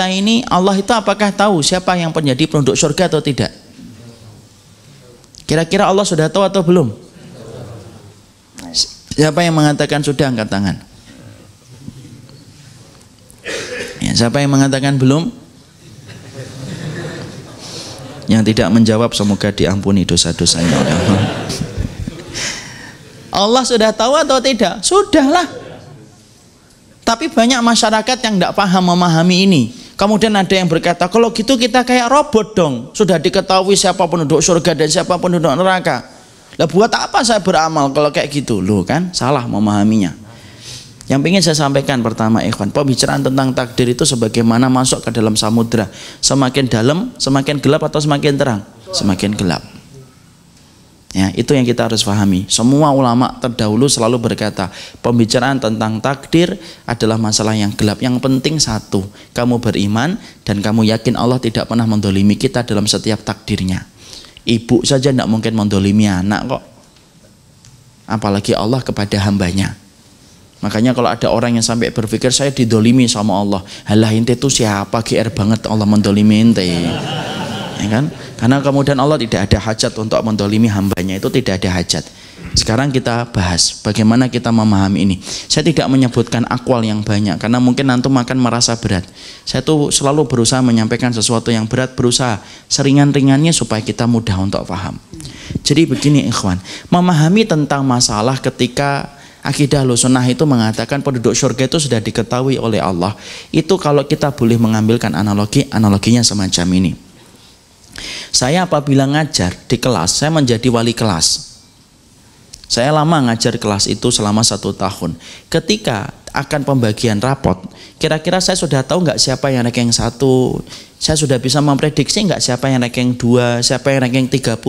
kita ini, Allah itu apakah tahu siapa yang menjadi penduduk surga atau tidak? Kira-kira Allah sudah tahu atau belum? Siapa yang mengatakan sudah, angkat tangan. Ya, siapa yang mengatakan belum? Yang tidak menjawab semoga diampuni dosa-dosanya. Allah sudah tahu atau tidak? Sudahlah. Tapi banyak masyarakat yang tidak paham memahami ini. Kemudian ada yang berkata, kalau gitu kita kayak robot dong. Sudah diketahui siapa penduduk surga dan siapa penduduk neraka. Lah buat apa saya beramal kalau kayak gitu? Loh kan, salah memahaminya. Yang ingin saya sampaikan pertama, ikhwan, pembicaraan tentang takdir itu sebagaimana masuk ke dalam samudra. Semakin dalam, semakin gelap atau semakin terang? Semakin gelap. Ya, itu yang kita harus pahami. Semua ulama terdahulu selalu berkata, pembicaraan tentang takdir adalah masalah yang gelap. Yang penting satu, kamu beriman dan kamu yakin Allah tidak pernah mendolimi kita dalam setiap takdirnya. Ibu saja tidak mungkin mendolimi anak kok, apalagi Allah kepada hambanya. Makanya kalau ada orang yang sampai berpikir saya didolimi sama Allah, halah ente itu siapa, GR banget Allah mendolimi ente, ya kan? Karena kemudian Allah tidak ada hajat untuk mendolimi hambanya, itu tidak ada hajat. Sekarang kita bahas bagaimana kita memahami ini. Saya tidak menyebutkan akwal yang banyak karena mungkin antum akan merasa berat. Saya tuh selalu berusaha menyampaikan sesuatu yang berat, berusaha seringan-ringannya supaya kita mudah untuk paham. Jadi begini ikhwan, memahami tentang masalah ketika akidah Ahlussunnah itu mengatakan penduduk surga itu sudah diketahui oleh Allah. Itu kalau kita boleh mengambilkan analoginya semacam ini. Saya apabila ngajar di kelas, saya menjadi wali kelas. Saya lama ngajar kelas itu selama 1 tahun. Ketika akan pembagian rapot, kira-kira saya sudah tahu nggak siapa yang ranking 1? Saya sudah bisa memprediksi nggak siapa yang ranking 2, siapa yang ranking 30?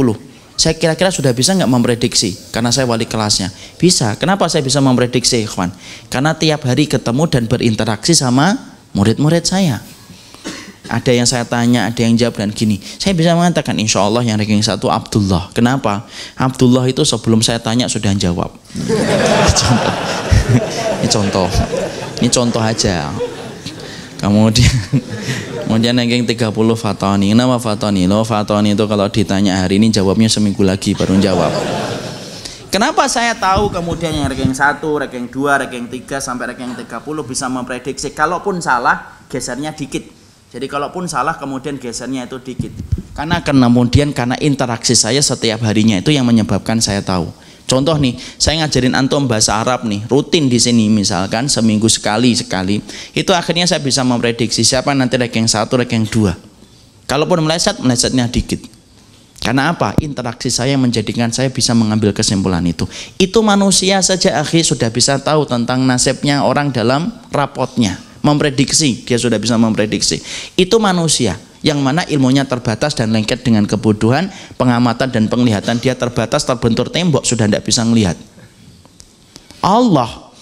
Saya kira-kira sudah bisa nggak memprediksi? Karena saya wali kelasnya. Bisa. Kenapa saya bisa memprediksi, ikhwan? Karena tiap hari ketemu dan berinteraksi sama murid-murid saya. Ada yang saya tanya, ada yang jawab dan gini. Saya bisa mengatakan insya Allah yang ranking 1 Abdullah. Kenapa? Abdullah itu sebelum saya tanya sudah jawab. Ini contoh aja. Kemudian ranking 30 Fatoni. Kenapa Fatoni? Loh Fatoni itu kalau ditanya hari ini jawabnya seminggu lagi baru jawab. Kenapa saya tahu kemudian yang ranking 1, ranking 2, ranking 3 sampai ranking 30 bisa memprediksi? Kalaupun salah, gesernya dikit. Jadi kalaupun salah kemudian gesernya itu dikit. Karena kemudian karena interaksi saya setiap harinya itu yang menyebabkan saya tahu. Contoh nih, saya ngajarin antum bahasa Arab nih, rutin di sini misalkan seminggu sekali. Itu akhirnya saya bisa memprediksi siapa nanti ranking 1, ranking 2. Kalaupun melesetnya dikit. Karena apa? Interaksi saya menjadikan saya bisa mengambil kesimpulan itu. Itu manusia saja akhirnya sudah bisa tahu tentang nasibnya orang dalam rapotnya. Memprediksi, dia sudah bisa memprediksi. Itu manusia yang mana ilmunya terbatas dan lengket dengan kebodohan, pengamatan dan penglihatan dia terbatas, terbentur tembok, sudah tidak bisa melihat. Allah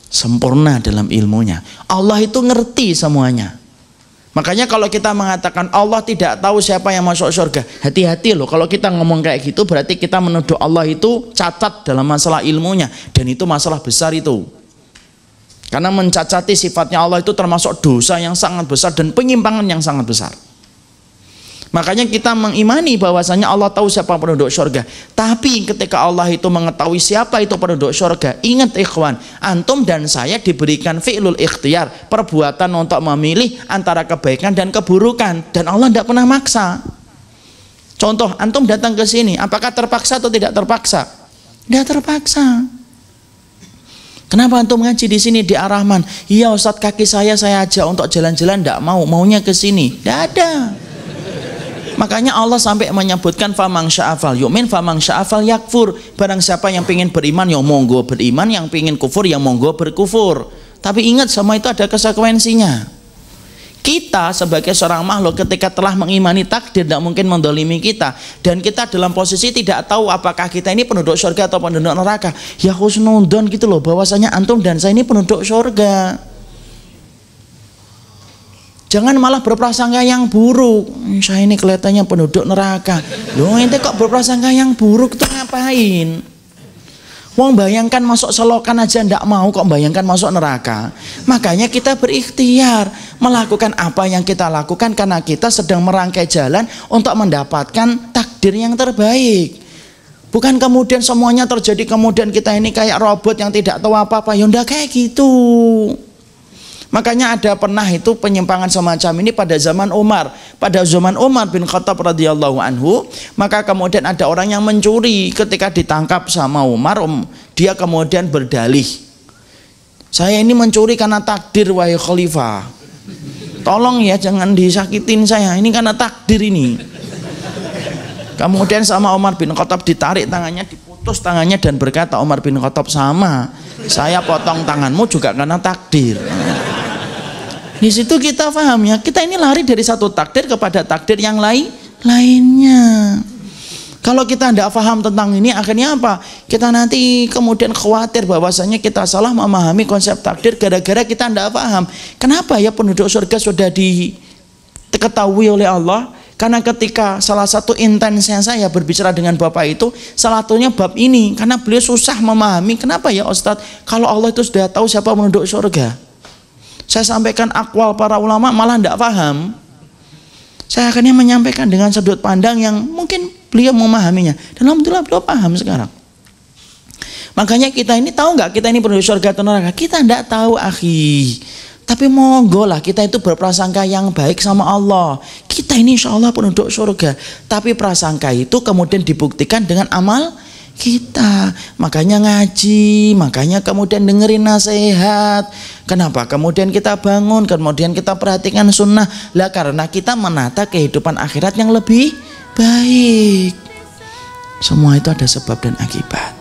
sempurna dalam ilmunya. Allah itu ngerti semuanya. Makanya kalau kita mengatakan Allah tidak tahu siapa yang masuk surga, hati-hati loh. Kalau kita ngomong kayak gitu berarti kita menuduh Allah itu cacat dalam masalah ilmunya, dan itu masalah besar itu. Karena mencacati sifatnya Allah itu termasuk dosa yang sangat besar dan penyimpangan yang sangat besar. Makanya kita mengimani bahwasanya Allah tahu siapa penduduk surga. Tapi ketika Allah itu mengetahui siapa itu penduduk surga, ingat ikhwan, antum dan saya diberikan fi'lul ikhtiar, perbuatan untuk memilih antara kebaikan dan keburukan, dan Allah tidak pernah maksa. Contoh, antum datang ke sini, apakah terpaksa atau tidak terpaksa? Tidak terpaksa. Kenapa antum ngaji di sini di Ar-Rahman? Iya Ustadz, kaki saya ajak untuk jalan-jalan, tidak mau, maunya ke sini. Tidak ada. Makanya Allah sampai menyebutkan famang sya'afal yu'min, famang sya'afal yakfur. Barang siapa yang ingin beriman, ya monggo beriman, yang ingin kufur, ya monggo berkufur. Tapi ingat, semua itu ada konsekuensinya. Kita sebagai seorang makhluk ketika telah mengimani takdir tidak mungkin mendolimi kita, dan kita dalam posisi tidak tahu apakah kita ini penduduk surga atau penduduk neraka, ya husnudon gitu loh, bahwasanya antum dan saya ini penduduk surga. Jangan malah berprasangka yang buruk, saya ini kelihatannya penduduk neraka. Loh ente kok berprasangka yang buruk tuh ngapain? Wong bayangkan masuk selokan aja ndak mau, kok bayangkan masuk neraka. Makanya kita berikhtiar. Melakukan apa yang kita lakukan karena kita sedang merangkai jalan untuk mendapatkan takdir yang terbaik. Bukan kemudian semuanya terjadi kemudian kita ini kayak robot yang tidak tahu apa-apa. Ya enggak kayak gitu. Makanya ada pernah itu penyimpangan semacam ini pada zaman Umar. Pada zaman Umar bin Khattab radhiyallahu anhu, maka kemudian ada orang yang mencuri. Ketika ditangkap sama Umar, dia kemudian berdalih, saya ini mencuri karena takdir wahai khalifah. Tolong ya jangan disakitin saya, ini karena takdir ini. Kemudian sama Umar bin Khattab ditarik tangannya, diputus tangannya dan berkata, Umar bin Khattab, sama, saya potong tanganmu juga karena takdir. Di situ kita paham ya, kita ini lari dari satu takdir kepada takdir yang lainnya. Kalau kita tidak paham tentang ini, akhirnya apa? Kita nanti kemudian khawatir bahwasanya kita salah memahami konsep takdir gara-gara kita tidak paham. Kenapa ya penduduk surga sudah diketahui oleh Allah? Karena ketika salah satu intensnya saya berbicara dengan Bapak itu, salah satunya bab ini. Karena beliau susah memahami, kenapa ya Ustadz? Kalau Allah itu sudah tahu siapa penduduk surga. Saya sampaikan akwal para ulama malah tidak paham. Saya akhirnya menyampaikan dengan sudut pandang yang mungkin beliau memahaminya. Dan alhamdulillah beliau paham sekarang. Makanya kita ini tahu nggak kita ini penduduk surga atau neraka? Kita tidak tahu akhi. Tapi monggo lah kita itu berprasangka yang baik sama Allah. Kita ini insya Allah penduduk surga. Tapi prasangka itu kemudian dibuktikan dengan amal kita. Makanya ngaji, makanya kemudian dengerin nasihat. Kenapa? Kemudian kita bangun, kemudian kita perhatikan sunnah. Lah karena kita menata kehidupan akhirat yang lebih baik. Semua itu ada sebab dan akibat.